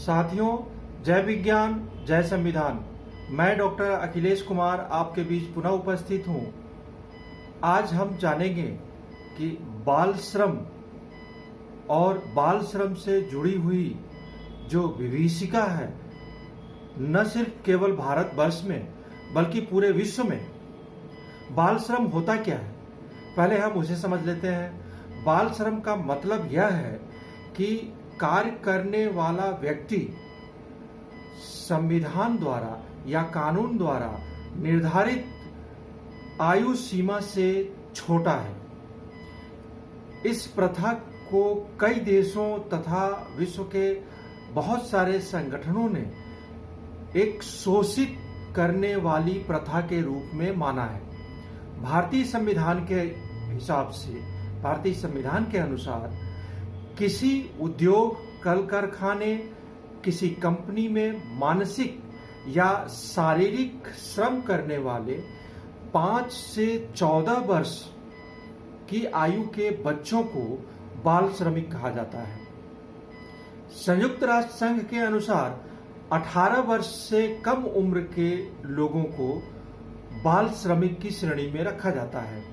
साथियों, जय विज्ञान जय संविधान। मैं डॉक्टर अखिलेश कुमार आपके बीच पुनः उपस्थित हूं। आज हम जानेंगे कि बाल श्रम और बाल श्रम से जुड़ी हुई जो विभीषिका है, न सिर्फ केवल भारतवर्ष में बल्कि पूरे विश्व में। बाल श्रम होता क्या है, पहले हम उसे समझ लेते हैं। बाल श्रम का मतलब यह है कि कार्य करने वाला व्यक्ति संविधान द्वारा या कानून द्वारा निर्धारित आयु सीमा से छोटा है। इस प्रथा को कई देशों तथा विश्व के बहुत सारे संगठनों ने एक शोषित करने वाली प्रथा के रूप में माना है। भारतीय संविधान के हिसाब से, भारतीय संविधान के अनुसार किसी उद्योग, कल कारखाने, किसी कंपनी में मानसिक या शारीरिक श्रम करने वाले 5 से 14 वर्ष की आयु के बच्चों को बाल श्रमिक कहा जाता है। संयुक्त राष्ट्र संघ के अनुसार 18 वर्ष से कम उम्र के लोगों को बाल श्रमिक की श्रेणी में रखा जाता है।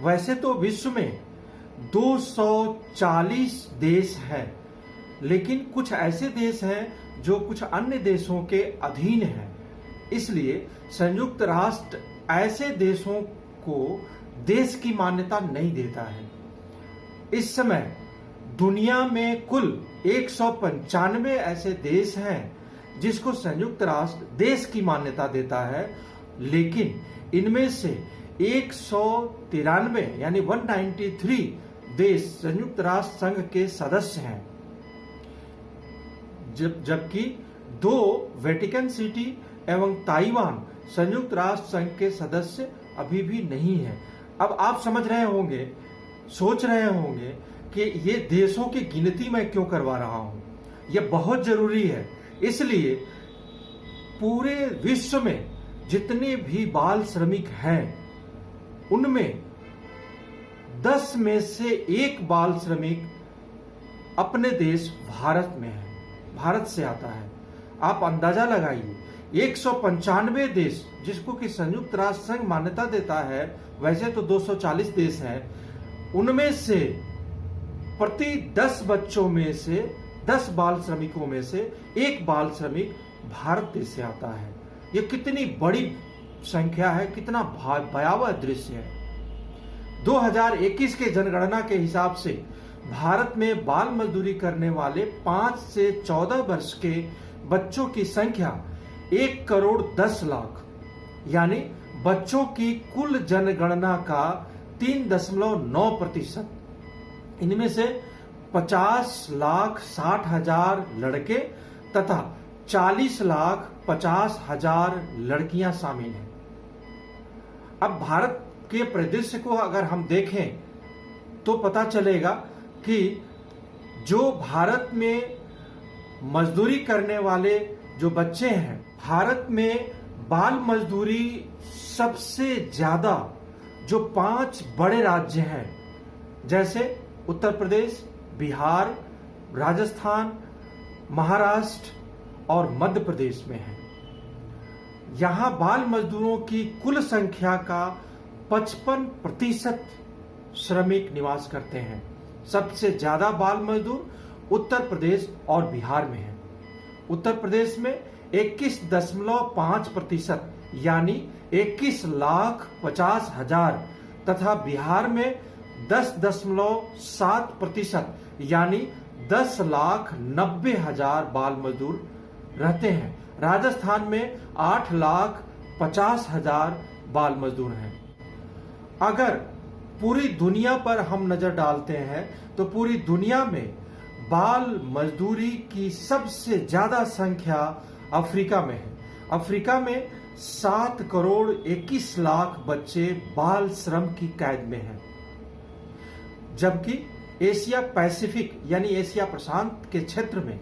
वैसे तो विश्व में 240 देश हैं, लेकिन कुछ ऐसे देश हैं जो कुछ अन्य देशों के अधीन हैं। इसलिए संयुक्त राष्ट्र ऐसे देशों को देश की मान्यता नहीं देता है। इस समय दुनिया में कुल 195 ऐसे देश हैं जिसको संयुक्त राष्ट्र देश की मान्यता देता है, लेकिन इनमें से 193 यानी 193 देश संयुक्त राष्ट्र संघ के सदस्य हैं, जबकि 2 वेटिकन सिटी एवं ताइवान संयुक्त राष्ट्र संघ के सदस्य अभी भी नहीं है। अब आप समझ रहे होंगे, सोच रहे होंगे कि ये देशों की गिनती मैं क्यों करवा रहा हूं। यह बहुत जरूरी है। इसलिए पूरे विश्व में जितने भी बाल श्रमिक हैं, उनमें 10 में से 1 बाल श्रमिक अपने देश भारत में है, भारत से आता है। आप अंदाजा लगाइए, 195 देश जिसको कि संयुक्त राष्ट्र संघ मान्यता देता है, वैसे तो 240 देश हैं, उनमें से प्रति 10 बच्चों में से 10 बाल श्रमिकों में से 1 बाल श्रमिक भारत देश से आता है। यह कितनी बड़ी संख्या है, कितना भयावह दृश्य है। 2021 के जनगणना के हिसाब से भारत में बाल मजदूरी करने वाले 5 से 14 वर्ष के बच्चों की संख्या 1 करोड़ 10 लाख, यानी बच्चों की कुल जनगणना का 3.9%। इनमें से 50,60,000 लड़के तथा 40,50,000 लड़कियां शामिल हैं। अब भारत के परिदृश्य को अगर हम देखें तो पता चलेगा कि जो भारत में मजदूरी करने वाले जो बच्चे हैं, भारत में बाल मजदूरी सबसे ज्यादा जो 5 बड़े राज्य हैं, जैसे उत्तर प्रदेश, बिहार, राजस्थान, महाराष्ट्र और मध्य प्रदेश में है। यहां बाल मजदूरों की कुल संख्या का 55% श्रमिक निवास करते हैं। सबसे ज्यादा बाल मजदूर उत्तर प्रदेश और बिहार में है। उत्तर प्रदेश में 21.5% यानी 21,50,000 तथा बिहार में 10.7% यानी 10,90,000 बाल मजदूर रहते हैं। राजस्थान में 8,50,000 बाल मजदूर हैं। अगर पूरी दुनिया पर हम नजर डालते हैं तो पूरी दुनिया में बाल मजदूरी की सबसे ज्यादा संख्या अफ्रीका में है। अफ्रीका में 7 करोड़ 21 लाख बच्चे बाल श्रम की कैद में हैं, जबकि एशिया पैसिफिक यानी एशिया प्रशांत के क्षेत्र में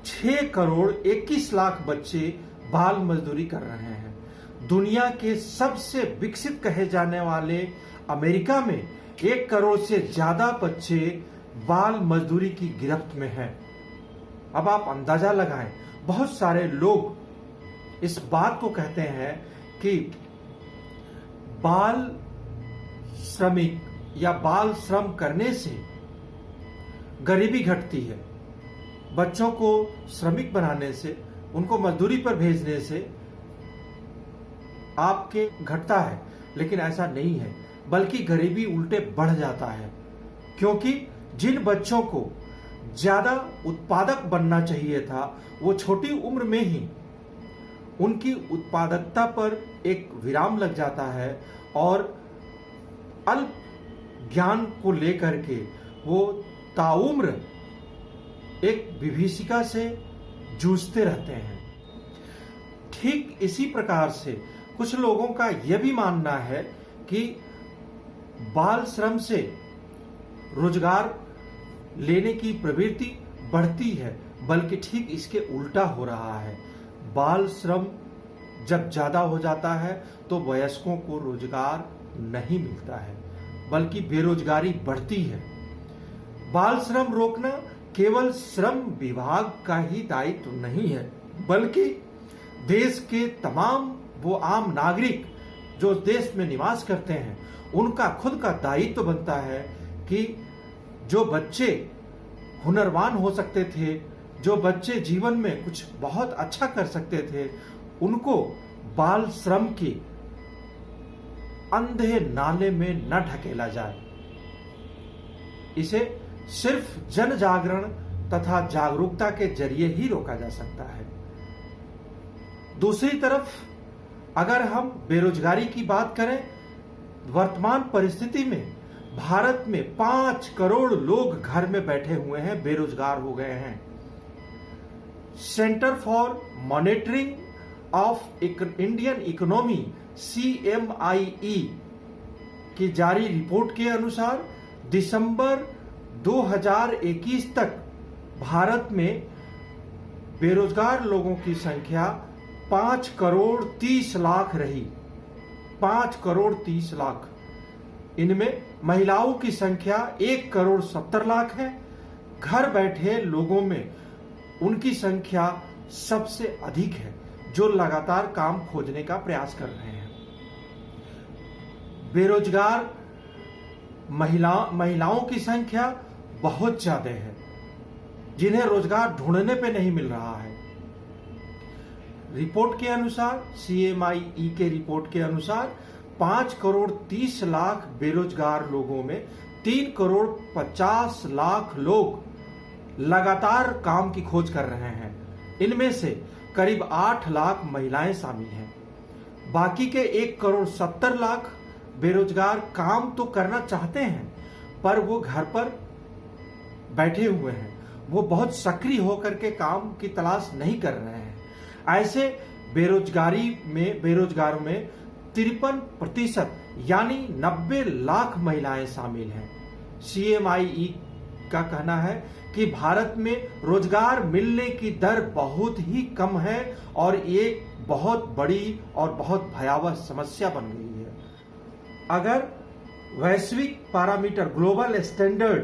6 करोड़ 21 लाख बच्चे बाल मजदूरी कर रहे हैं। दुनिया के सबसे विकसित कहे जाने वाले अमेरिका में 1 करोड़ से ज्यादा बच्चे बाल मजदूरी की गिरफ्त में हैं। अब आप अंदाजा लगाएं, बहुत सारे लोग इस बात को कहते हैं कि बाल श्रमिक या बाल श्रम करने से गरीबी घटती है। बच्चों को श्रमिक बनाने से, उनको मजदूरी पर भेजने से आपके घटता है, लेकिन ऐसा नहीं है, बल्कि गरीबी उल्टे बढ़ जाता है। क्योंकि जिन बच्चों को ज्यादा उत्पादक बनना चाहिए था, वो छोटी उम्र में ही उनकी उत्पादकता पर एक विराम लग जाता है और अल्प ज्ञान को लेकर के वो ताउम्र एक विभीषिका से जूझते रहते हैं। ठीक इसी प्रकार से कुछ लोगों का यह भी मानना है कि बाल श्रम से रोजगार लेने की प्रवृत्ति बढ़ती है, बल्कि ठीक इसके उल्टा हो रहा है। बाल श्रम जब ज्यादा हो जाता है तो वयस्कों को रोजगार नहीं मिलता है, बल्कि बेरोजगारी बढ़ती है। बाल श्रम रोकना केवल श्रम विभाग का ही दायित्व नहीं है, बल्कि देश के तमाम वो आम नागरिक जो देश में निवास करते हैं, उनका खुद का दायित्व बनता है कि जो बच्चे हुनरवान हो सकते थे, जो बच्चे जीवन में कुछ बहुत अच्छा कर सकते थे, उनको बाल श्रम के अंधे नाले में न ढकेला जाए। इसे सिर्फ जन जागरण तथा जागरूकता के जरिए ही रोका जा सकता है। दूसरी तरफ अगर हम बेरोजगारी की बात करें, वर्तमान परिस्थिति में भारत में 5 करोड़ लोग घर में बैठे हुए हैं, बेरोजगार हो गए हैं। Centre for monitoring of Indian economy CMIE की जारी रिपोर्ट के अनुसार दिसंबर 2021 तक भारत में बेरोजगार लोगों की संख्या 5 करोड़ 30 लाख रही। 5 करोड़ 30 लाख। इनमें महिलाओं की संख्या 1 करोड़ 70 लाख है। घर बैठे लोगों में उनकी संख्या सबसे अधिक है, जो लगातार काम खोजने का प्रयास कर रहे हैं। बेरोजगार महिलाओं की संख्या बहुत ज्यादा है, जिन्हें रोजगार ढूंढने पे नहीं मिल रहा है। रिपोर्ट के अनुसार, CMIE के रिपोर्ट के अनुसार 5 करोड़ 30 लाख बेरोजगार लोगों में 3 करोड़ 50 लाख लोग लगातार काम की खोज कर रहे हैं। इनमें से करीब 8 लाख महिलाएं शामिल हैं। बाकी के 1 करोड़ 70 लाख बेरोजगार काम तो करना चाहते हैं, पर वो घर पर बैठे हुए हैं। वो बहुत सक्रिय होकर के काम की तलाश नहीं कर रहे हैं। ऐसे बेरोजगारों में 53% यानी 90 लाख महिलाएं शामिल हैं। CMIE का कहना है कि भारत में रोजगार मिलने की दर बहुत ही कम है और ये बहुत बड़ी और बहुत भयावह समस्या बन गई है। अगर वैश्विक पैरामीटर, ग्लोबल स्टैंडर्ड,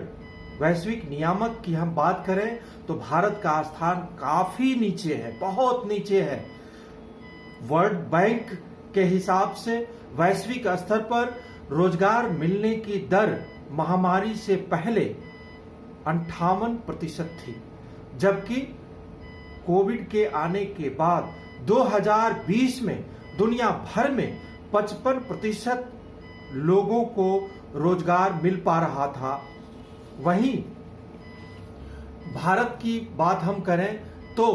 वैश्विक नियामक की हम बात करें तो भारत का स्थान काफी नीचे है, बहुत नीचे है। वर्ल्ड बैंक के हिसाब से वैश्विक स्तर पर रोजगार मिलने की दर महामारी से पहले 58% थी, जबकि कोविड के आने के बाद 2020 में दुनिया भर में 55% लोगों को रोजगार मिल पा रहा था। वहीं भारत की बात हम करें तो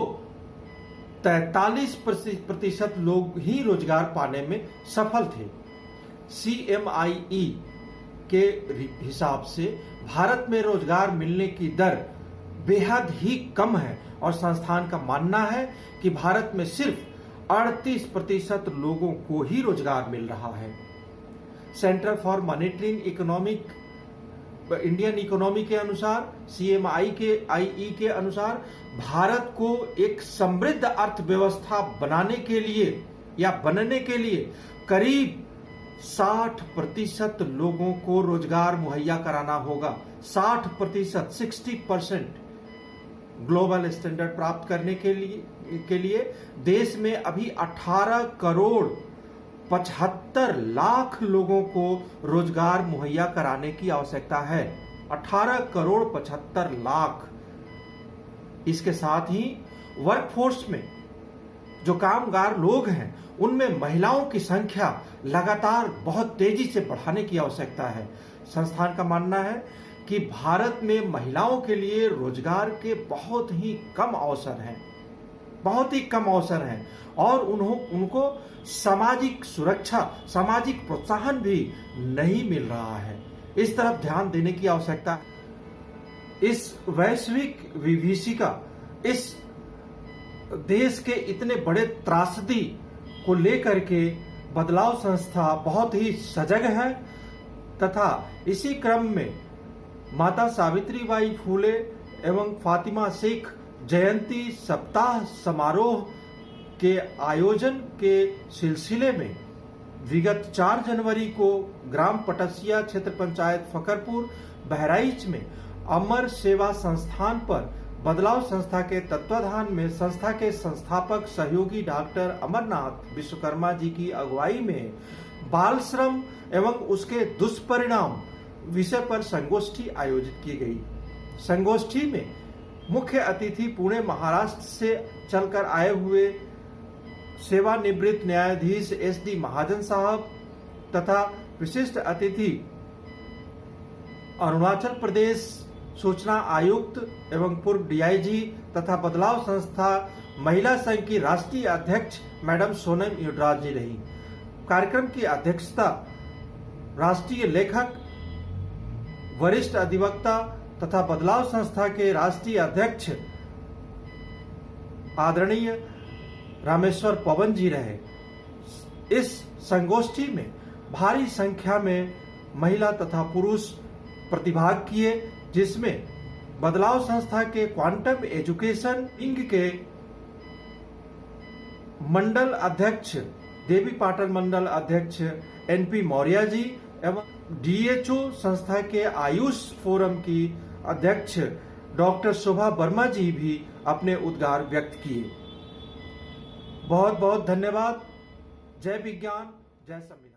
43% लोग ही रोजगार पाने में सफल थे। CMIE के हिसाब से भारत में रोजगार मिलने की दर बेहद ही कम है और संस्थान का मानना है कि भारत में सिर्फ 38% लोगों को ही रोजगार मिल रहा है। Centre for monitoring economic Indian economy के अनुसार, CMIE के अनुसार भारत को एक समृद्ध अर्थव्यवस्था बनाने के लिए या बनने के लिए करीब 60% लोगों को रोजगार मुहैया कराना होगा। 60%, 60%। ग्लोबल स्टैंडर्ड प्राप्त करने के लिए देश में अभी 18 करोड़ 75 लाख लोगों को रोजगार मुहैया कराने की आवश्यकता है। 18 करोड़ 75 लाख। इसके साथ ही वर्कफोर्स में जो कामगार लोग हैं उनमें महिलाओं की संख्या लगातार बहुत तेजी से बढ़ाने की आवश्यकता है। संस्थान का मानना है कि भारत में महिलाओं के लिए रोजगार के बहुत ही कम अवसर हैं और उनको सामाजिक सुरक्षा, सामाजिक प्रोत्साहन भी नहीं मिल रहा है। इस तरफ ध्यान देने की आवश्यकता है। इस वैश्विक विभीषिका, इस देश के इतने बड़े त्रासदी को लेकर के बदलाव संस्था बहुत ही सजग है तथा इसी क्रम में माता सावित्रीबाई फूले एवं फातिमा शेख जयंती सप्ताह समारोह के आयोजन के सिलसिले में विगत 4 जनवरी को ग्राम पटसिया क्षेत्र पंचायत फकरपुर बहराइच में अमर सेवा संस्थान पर बदलाव संस्था के तत्वाधान में संस्था के संस्थापक सहयोगी डॉक्टर अमरनाथ विश्वकर्मा जी की अगुवाई में बाल श्रम एवं उसके दुष्परिणाम विषय पर संगोष्ठी आयोजित की गई। संगोष्ठी में मुख्य अतिथि पुणे महाराष्ट्र से चलकर आए हुए सेवानिवृत्त न्यायाधीश SD महाजन साहब तथा विशिष्ट अतिथि अरुणाचल प्रदेश सूचना आयुक्त एवं पूर्व DIG तथा बदलाव संस्था महिला संघ की राष्ट्रीय अध्यक्ष मैडम सोनम युडराज जी रही। कार्यक्रम की अध्यक्षता राष्ट्रीय लेखक, वरिष्ठ अधिवक्ता तथा बदलाव संस्था के राष्ट्रीय अध्यक्ष आदरणीय रामेश्वर पवन जी रहे। इस संगोष्ठी में भारी संख्या में महिला तथा पुरुष प्रतिभाग किए, जिसमें बदलाव संस्था के क्वांटम एजुकेशन विंग के मंडल अध्यक्ष, देवी पाटन मंडल अध्यक्ष NP मौर्य जी एवं DHO संस्था के आयुष फोरम की अध्यक्ष डॉक्टर शोभा वर्मा जी भी अपने उद्गार व्यक्त किए। बहुत बहुत धन्यवाद। जय विज्ञान, जय संविधान।